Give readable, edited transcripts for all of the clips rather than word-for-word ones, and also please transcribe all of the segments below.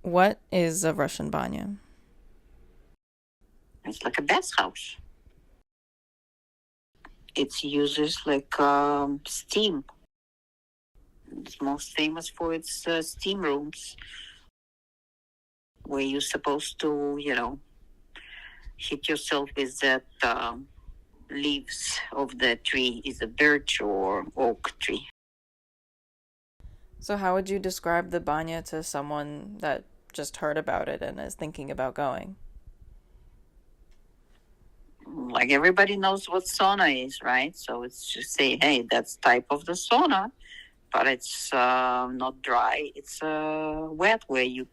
What is a Russian Banya? It's like a bathhouse. It uses like steam. It's most famous for its steam rooms, where you're supposed to, hit yourself with that leaves of the tree, is a birch or oak tree. So how would you describe the Banya to someone that just heard about it and is thinking about going? Like everybody knows what sauna is, right? So it's just say, hey, that's type of the sauna, but it's not dry. It's wet, where you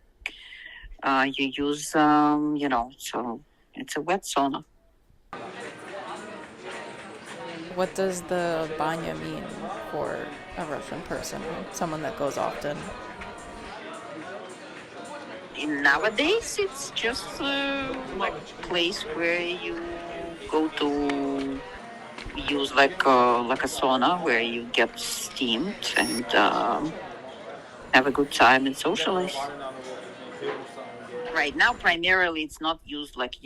use, so it's a wet sauna. What does the Banya mean for a Russian person, someone that goes often? Nowadays, it's just like a place where you go to use like a sauna, where you get steamed and have a good time and socialize. Right now, primarily, it's not used like,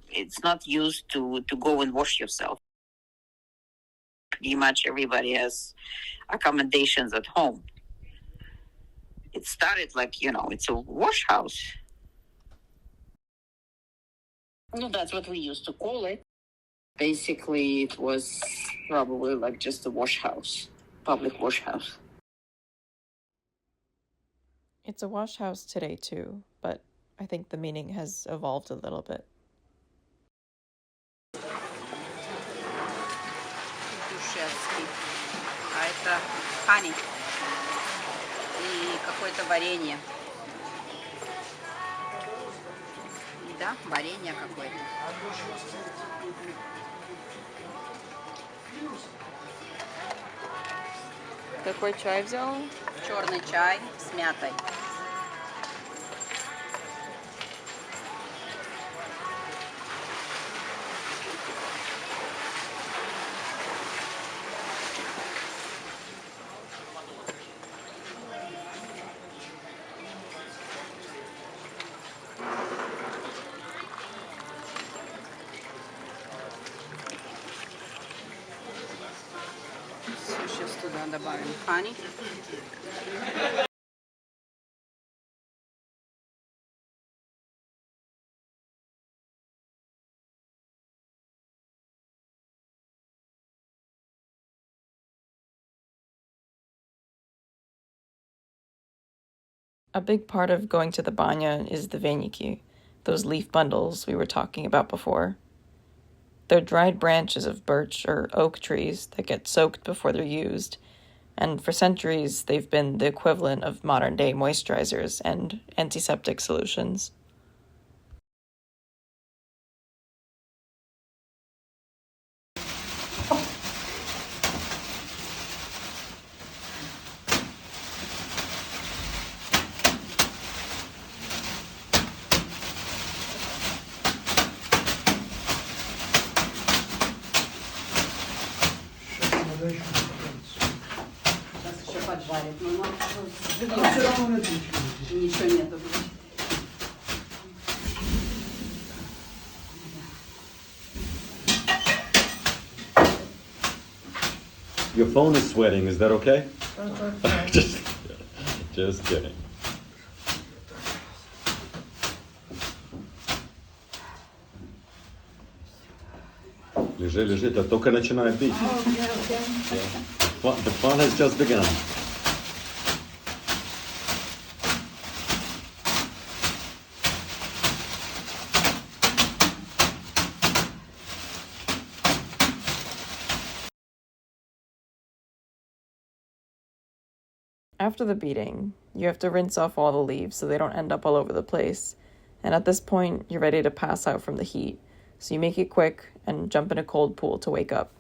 it's not used to go and wash yourself. Pretty much everybody has accommodations at home. It started like, it's a wash house. No, that's what we used to call it. Basically, it was probably like just a wash house, public wash house. It's a wash house today too, but I think the meaning has evolved a little bit. Душевский. А это хани и какое-то варенье. Да, варенье какое-то. Какой чай взял? Черный чай с мятой. Сейчас туда добавим хани. A big part of going to the Banya is the vainiki, those leaf bundles we were talking about before. They're dried branches of birch or oak trees that get soaked before they're used, and for centuries they've been the equivalent of modern-day moisturizers and antiseptic solutions. Сейчас еще поджарит. Ну, ничего нету. Your phone is sweating, is that okay? Just kidding. Лежи, это только начинает бить. The fun has just begun. After the beating, you have to rinse off all the leaves so they don't end up all over the place. And at this point, you're ready to pass out from the heat. So you make it quick and jump in a cold pool to wake up.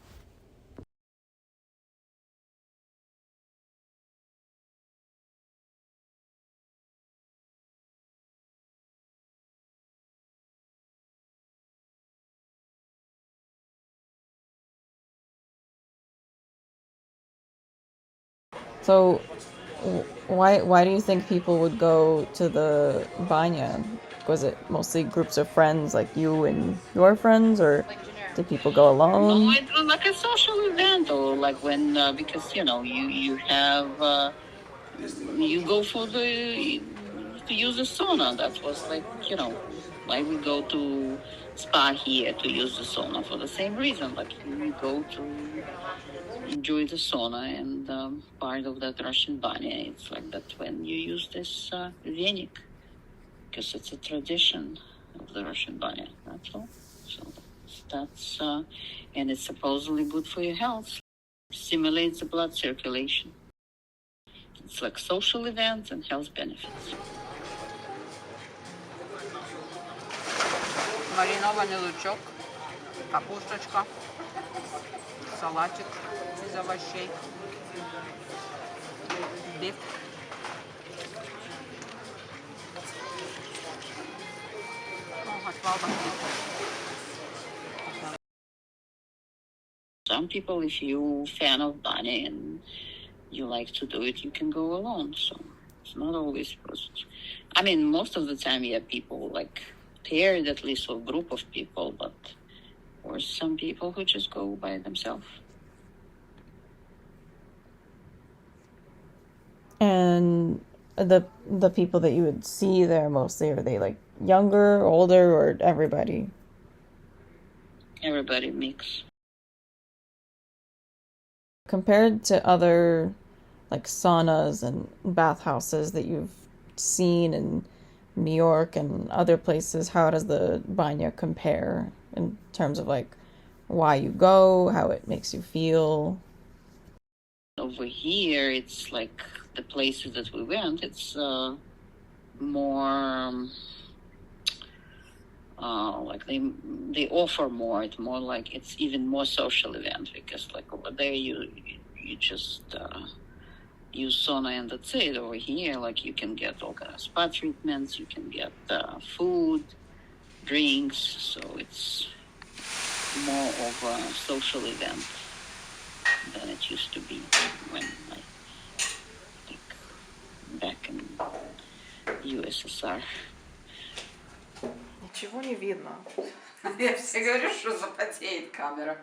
So why do you think people would go to the banya? Was it mostly groups of friends like you and your friends, or did people go alone? No, it was like a social event, or like when because you have you go for the to use the sauna. That was like why we go to spa here to use the sauna for the same reason. Like we go to enjoy the sauna, and part of that Russian Banya, it's like that when you use this venik, because it's a tradition of the Russian Banya, that's all. So that's and it's supposedly good for your health, stimulates the blood circulation. It's like social events and health benefits. Маринованный лучок, капусточка, салатик из овощей, биф. Some people, if you're a fan of Banya and you like to do it, you can go alone. So it's not always supposed. I mean, most of the time, yeah, people like paired at least or a group of people, but or some people who just go by themselves. And the people that you would see there mostly, are they like younger, older, or everybody? Everybody mix. Compared to other like saunas and bathhouses that you've seen in New York and other places, how does the banya compare in terms of like why you go, how it makes you feel? Over here, it's like the places that we went, it's more like they offer more. It's more like it's even more social event, because like over there you just use sauna and that's it. Over here, like you can get all kind of spa treatments, you can get food, drinks, so it's more of a social event than it used to be when I think back in USSR. Ничего не видно. Я все говорю, что запотеет камера.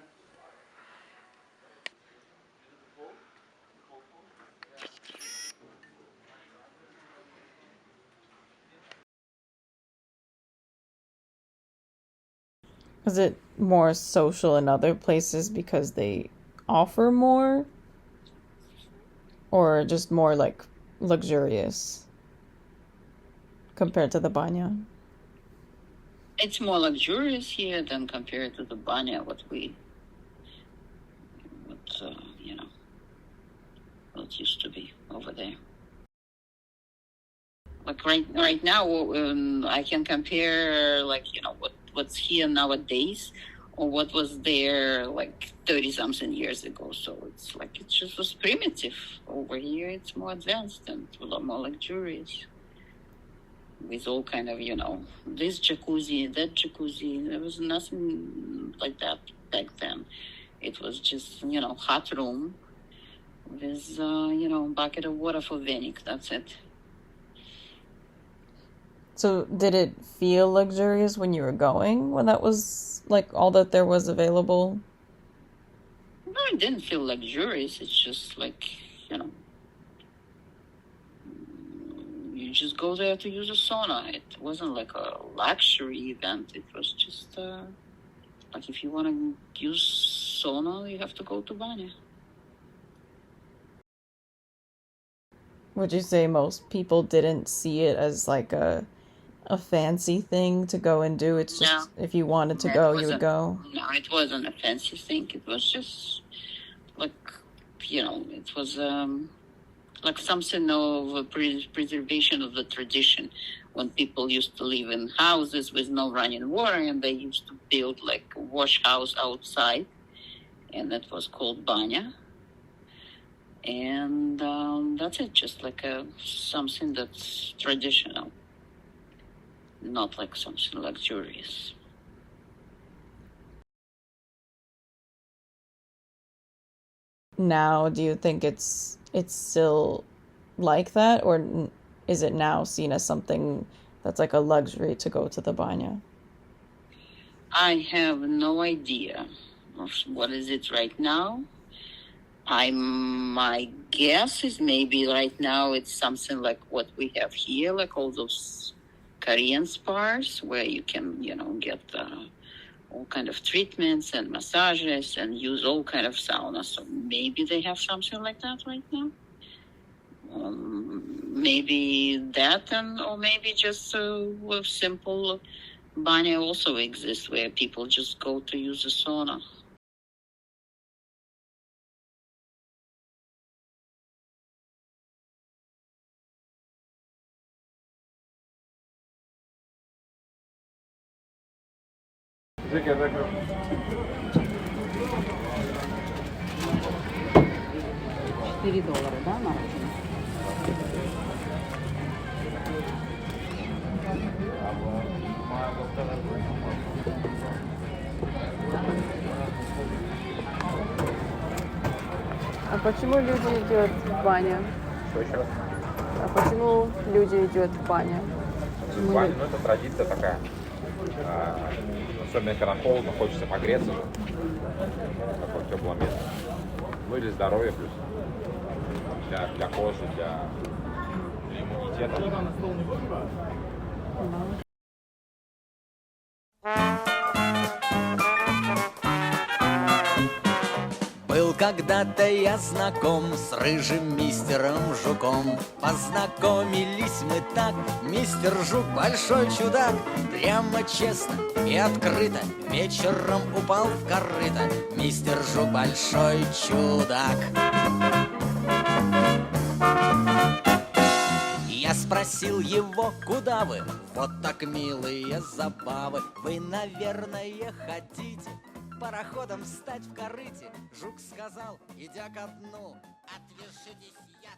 Is it more social in other places because they offer more? Or just more like luxurious compared to the banya? It's more luxurious here than compared to the Banya, what you know, what used to be over there. Like right now, I can compare, like, you know, what's here nowadays or what was there like 30-something years ago. So it's like it just was primitive. Over here, it's more advanced and a lot more luxurious. With all kind of, you know, this jacuzzi, that jacuzzi. There was nothing like that back then. It was just, you know, hot room with, you know, bucket of water for Venik. That's it. So did it feel luxurious when you were going, when that was like all that there was available? No, it didn't feel luxurious. It's just like, you know, you just go there to use a sauna. It wasn't like a luxury event. It was just like if you want to use sauna, you have to go to Banya. Would you say most people didn't see it as like a fancy thing to go and do? It's just if you wanted to go, you would go. No, it wasn't a fancy thing. It was just like, you know, it was like something of a preservation of the tradition. When people used to live in houses with no running water, and they used to build like a wash house outside, and that was called Banya. And that's it, just like something that's traditional, not like something luxurious. Now, do you think it's still like that, or is it now seen as something that's like a luxury to go to the banya? I have no idea of what is it right now. My guess is maybe right now it's something like what we have here, like all those Korean spas where you can, you know, get all kind of treatments and massages and use all kind of saunas. So maybe they have something like that right now. Maybe that, or maybe just a simple banya also exists where people just go to use a sauna. $4, да, на руки? А почему люди идут в баню? Что еще раз? А почему люди идут в баню? Баня, ну это традиция такая. Особенно когда холодно, хочется погреться. Такое теплое место. Ну и для здоровья плюс. Для кожи, для иммунитета. Был когда-то я знаком с рыжим мистером Жуком. Познакомились мы так, мистер Жук большой чудак. Прямо честно и открыто вечером упал в корыто. Мистер Жук большой чудак. Я спросил его, куда вы? Вот так милые забавы. Вы, наверное, хотите пароходом встать в корыте. Жук сказал, идя ко дну, отвяжитесь, я